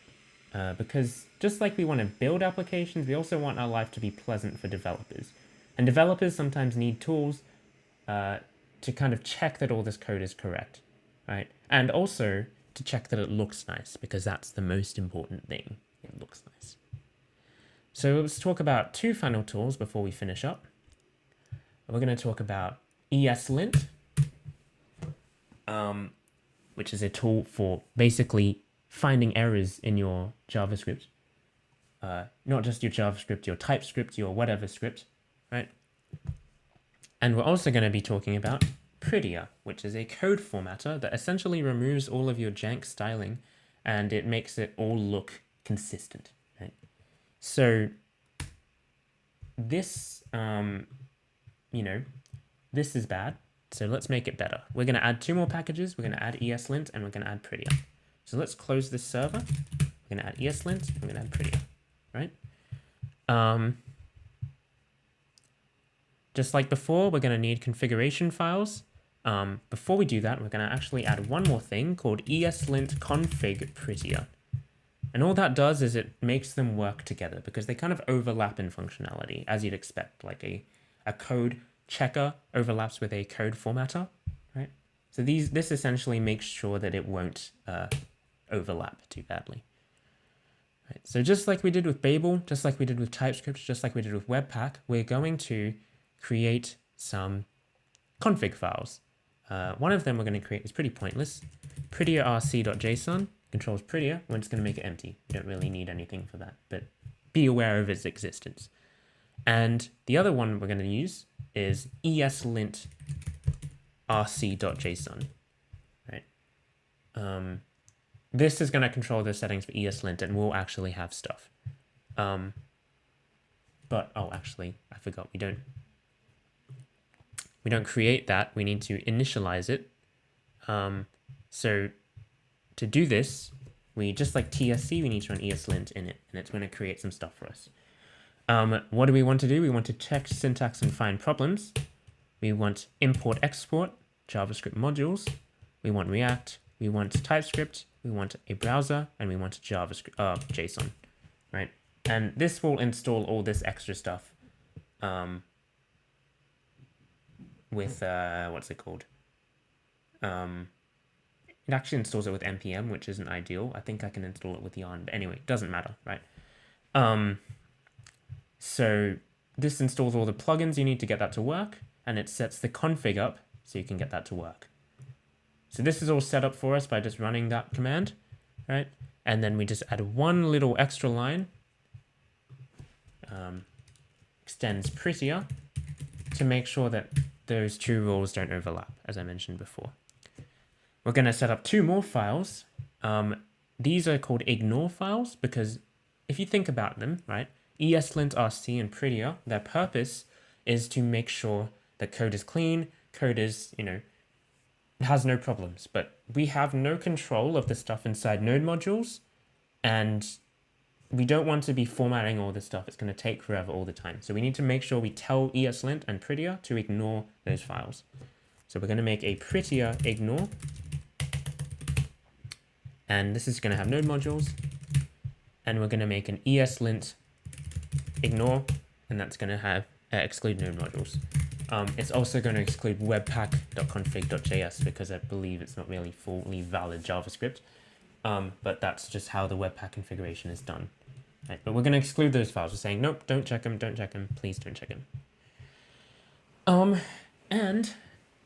Because just like we want to build applications, we also want our life to be pleasant for developers. And developers sometimes need tools to kind of check that all this code is correct, right? And also to check that it looks nice, because that's the most important thing. It looks nice. So let's talk about two final tools before we finish up. We're going to talk about Eslint, which is a tool for basically finding errors in your JavaScript. Not just your JavaScript, your TypeScript, your whatever script, right? And we're also going to be talking about Prettier, which is a code formatter that essentially removes all of your jank styling and it makes it all look consistent, right? So this, this is bad. So let's make it better. We're going to add 2 more packages. We're going to add Eslint and we're going to add Prettier. So let's close this server. We're going to add Eslint and we're going to add Prettier, right? Just like before, we're going to need configuration files. Before we do that, we're going to actually add one more thing called Eslint config Prettier. And all that does is it makes them work together because they kind of overlap in functionality, as you'd expect. Like a code checker overlaps with a code formatter, right? So this essentially makes sure that it won't overlap too badly. Right. So just like we did with Babel, just like we did with TypeScript, just like we did with Webpack, we're going to create some config files. One of them we're going to create is pretty pointless. Prettier Rc.json controls Prettier. We're just going to make it empty. You don't really need anything for that, but be aware of its existence. And the other one we're going to use is Eslint Rc.json, right? This is going to control the settings for Eslint and we'll actually have stuff. But, oh, actually, I forgot. We don't create that. We need to initialize it. So to do this, we just like TSC, we need to run Eslint in it, and it's going to create some stuff for us. What do we want to do? We want to check syntax and find problems. We want import export JavaScript modules. We want React. We want TypeScript. We want a browser, and we want JavaScript JSON, right? And this will install all this extra stuff with what's it called? It actually installs it with npm, which isn't ideal. I think I can install it with yarn, but anyway, it doesn't matter, right? So this installs all the plugins you need to get that to work. and it sets the config up so you can get that to work. So this is all set up for us by just running that command, right? And then we just add one little extra line, extends prettier, to make sure that those two rules don't overlap, as I mentioned before. We're going to set up two more files. These are called ignore files because if you think about them, right, Eslint Rc and prettier, their purpose is to make sure that code is clean, code is, has no problems. But we have no control of the stuff inside node modules, and we don't want to be formatting all this stuff. It's going to take forever all the time. So we need to make sure we tell Eslint and prettier to ignore those files. So we're going to make a prettier ignore. And this is going to have node modules. And we're going to make an Eslint ignore, and that's going to have exclude node modules. It's also going to exclude webpack.config.js because I believe it's not really fully valid JavaScript. But that's just how the Webpack configuration is done. Right, but we're going to exclude those files. We're saying, nope, don't check them, please don't check them. And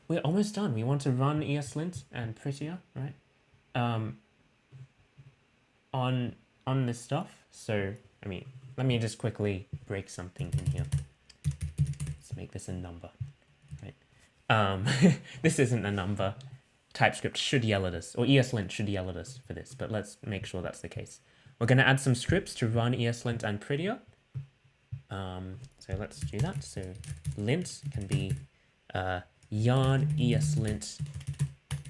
we're almost done. We want to run Eslint and prettier, right? On this stuff. So, let me just quickly break something in here. Let's make this a number, right? This isn't a number. TypeScript should yell at us, or Eslint should yell at us for this, but let's make sure that's the case. We're going to add some scripts to run Eslint and prettier. So let's do that. So lint can be yarn Eslint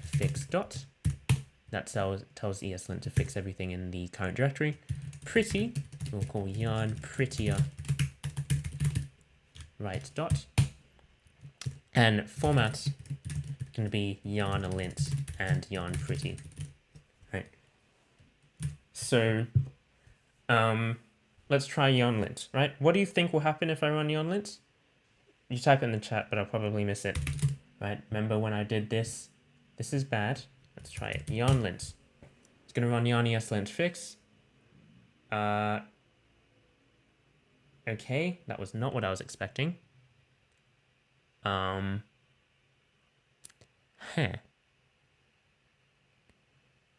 fix dot. That tells Eslint to fix everything in the current directory. Pretty, we'll call yarn prettier write dot. And format going to be yarn lint and yarn pretty, right? So let's try yarn lint, right? What do you think will happen if I run yarn lint? You type it in the chat, but I'll probably miss it, right? Remember when I did this? This is bad. Let's try it. Yarn lint. It's going to run yarn Eslint fix. Okay, that was not what I was expecting. Well,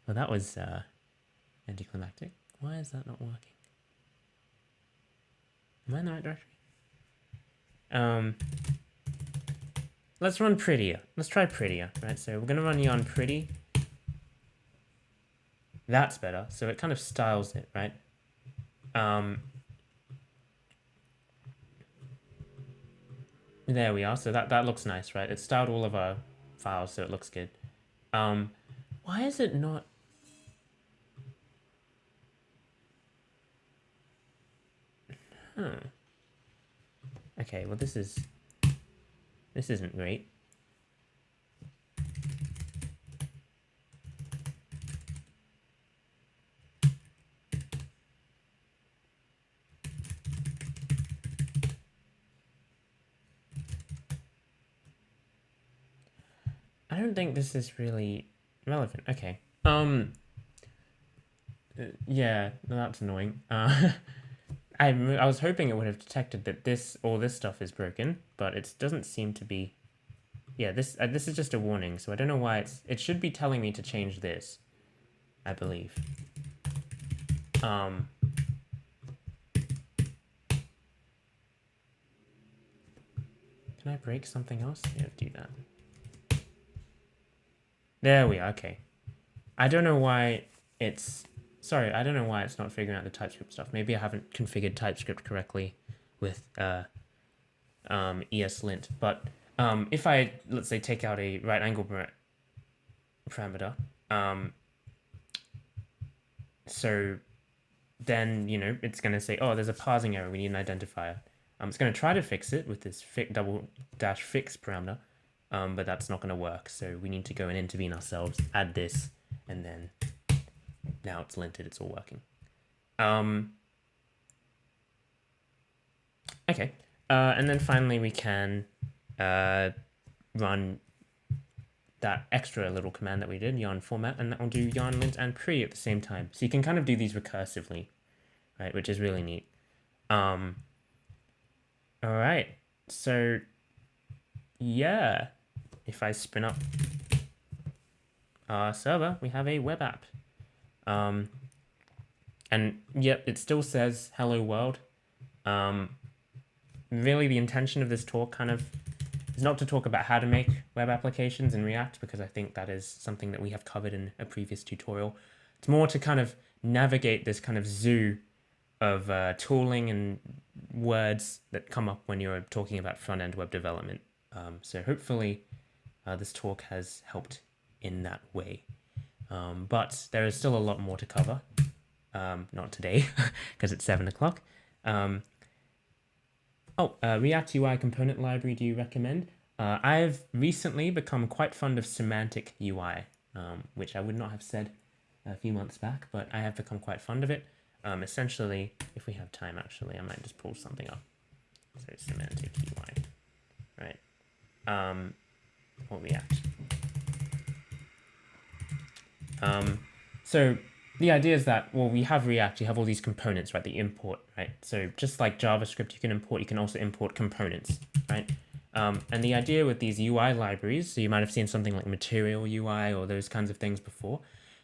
that was anticlimactic. Why is that not working? Am I in the right directory? Let's run prettier. Let's try prettier, right? So we're going to run yarn pretty. That's better. So it kind of styles it, right? There we are. So that looks nice, right? It styled all of our files, so it looks good. Why is it not? Okay, well this isn't great. I don't think this is really relevant. Okay. Yeah, that's annoying. I was hoping it would have detected that all this stuff is broken, but it doesn't seem to be. Yeah, this is just a warning, so I don't know why it should be telling me to change this, I believe. Can I break something else? Yeah, do that. There we are, okay. I don't know why it's not figuring out the TypeScript stuff. Maybe I haven't configured TypeScript correctly with Eslint. But if I, let's say, take out a right angle parameter, so then, it's going to say, oh, there's a parsing error. We need an identifier. It's going to try to fix it with this double dash fix parameter. But that's not going to work. So we need to go and intervene ourselves, add this, and then now it's linted, it's all working. Okay, and then finally we can run that extra little command that we did, yarn format, and that will do yarn lint and pretty at the same time. So you can kind of do these recursively, right, which is really neat. All right, so yeah, if I spin up our server, we have a web app. And yep, it still says hello world. Really the intention of this talk kind of is not to talk about how to make web applications in React, because I think that is something that we have covered in a previous tutorial. It's more to kind of navigate this kind of zoo of tooling and words that come up when you're talking about front-end web development. So hopefully this talk has helped in that way. But there is still a lot more to cover. Not today, because it's 7 o'clock. React UI component library do you recommend? I've recently become quite fond of semantic UI, which I would not have said a few months back, but I have become quite fond of it. Essentially, if we have time, actually, I might just pull something up. So semantic UI, right? Or React. So the idea is that, well, we have React, you have all these components, right, that you import, right? So just like JavaScript you can import, you can also import components, right? And the idea with these UI libraries, so you might have seen something like Material UI or those kinds of things before,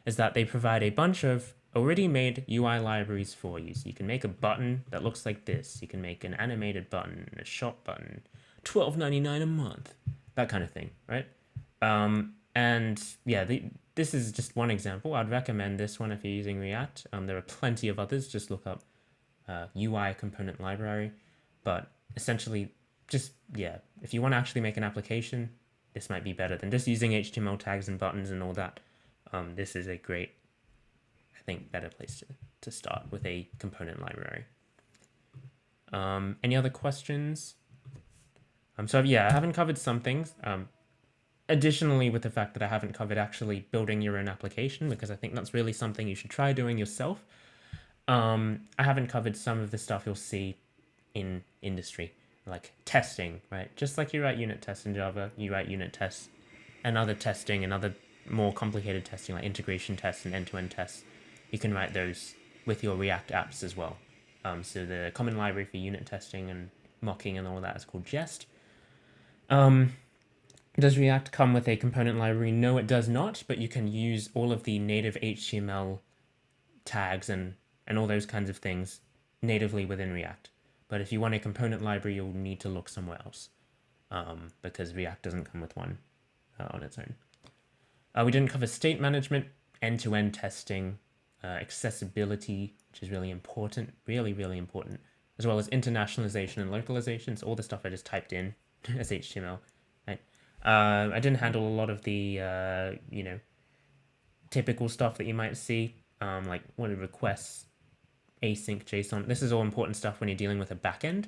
is that they provide a bunch of already made UI libraries for you. So you can make a button that looks like this. You can make an animated button, a shop button, $12.99 a month, that kind of thing, right? And yeah, this is just one example. I'd recommend this one if you're using React. There are plenty of others. Just look up UI component library. But essentially, just, yeah, if you want to actually make an application, this might be better than just using HTML tags and buttons and all that. This is a great, I think, better place to start with a component library. Any other questions? So yeah, I haven't covered some things. Additionally, with the fact that I haven't covered actually building your own application, because I think that's really something you should try doing yourself. I haven't covered some of the stuff you'll see in industry, like testing, right? Just like you write unit tests in Java, you write unit tests and other testing and other more complicated testing like integration tests and end-to-end tests. You can write those with your React apps as well. So the common library for unit testing and mocking and all that is called Jest. Does React come with a component library? No, it does not, but you can use all of the native HTML tags and all those kinds of things natively within React. But if you want a component library, you'll need to look somewhere else, because React doesn't come with one on its own. We didn't cover state management, end-to-end testing, accessibility, which is really important, really, really important, as well as internationalization and localization. So all the stuff I just typed in as HTML. Right? I didn't handle a lot of the, typical stuff that you might see, like what are requests, async JSON. This is all important stuff when you're dealing with a backend,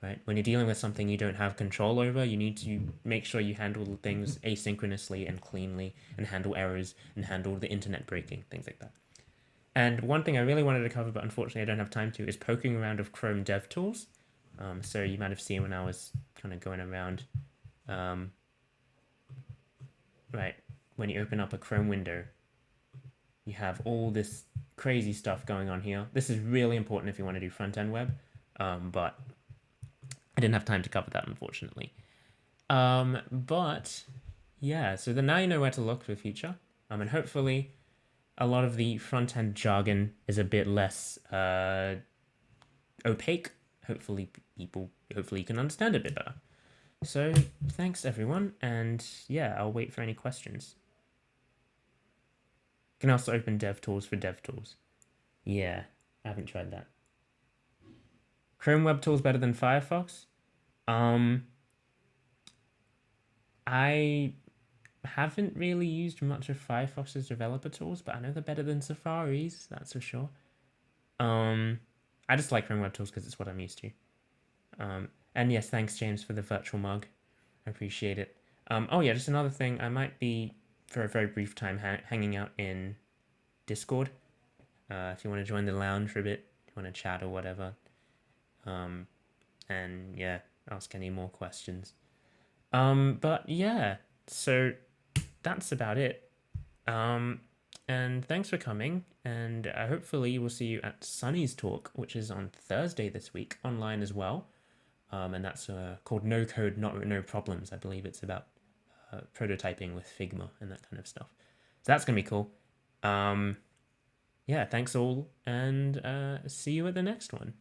right? When you're dealing with something you don't have control over, you need to make sure you handle things asynchronously and cleanly and handle errors and handle the internet breaking, things like that. And one thing I really wanted to cover, but unfortunately I don't have time to, is poking around of Chrome DevTools. So you might have seen when I was kind of going around, right, when you open up a Chrome window, you have all this crazy stuff going on here. This is really important if you want to do front-end web, but I didn't have time to cover that, unfortunately. But yeah, so then now you know where to look for the future, and hopefully a lot of the front-end jargon is a bit less opaque. Hopefully you can understand it a bit better. So thanks everyone, and yeah, I'll wait for any questions. You can also open DevTools for DevTools. Yeah, I haven't tried that. Chrome Web Tools better than Firefox? I haven't really used much of Firefox's developer tools, but I know they're better than Safari's, that's for sure. I just like Chrome Web Tools because it's what I'm used to. And yes, thanks James for the virtual mug. I appreciate it. Oh yeah, just another thing. I might be, for a very brief time, hanging out in Discord. If you want to join the lounge for a bit, if you want to chat or whatever. And yeah, ask any more questions. But yeah, so that's about it. And thanks for coming, and hopefully we'll see you at Sunny's talk, which is on Thursday this week, online as well. and that's called No Code, No Problems. I believe it's about prototyping with Figma and that kind of stuff. So that's going to be cool. Yeah, thanks all, and see you at the next one.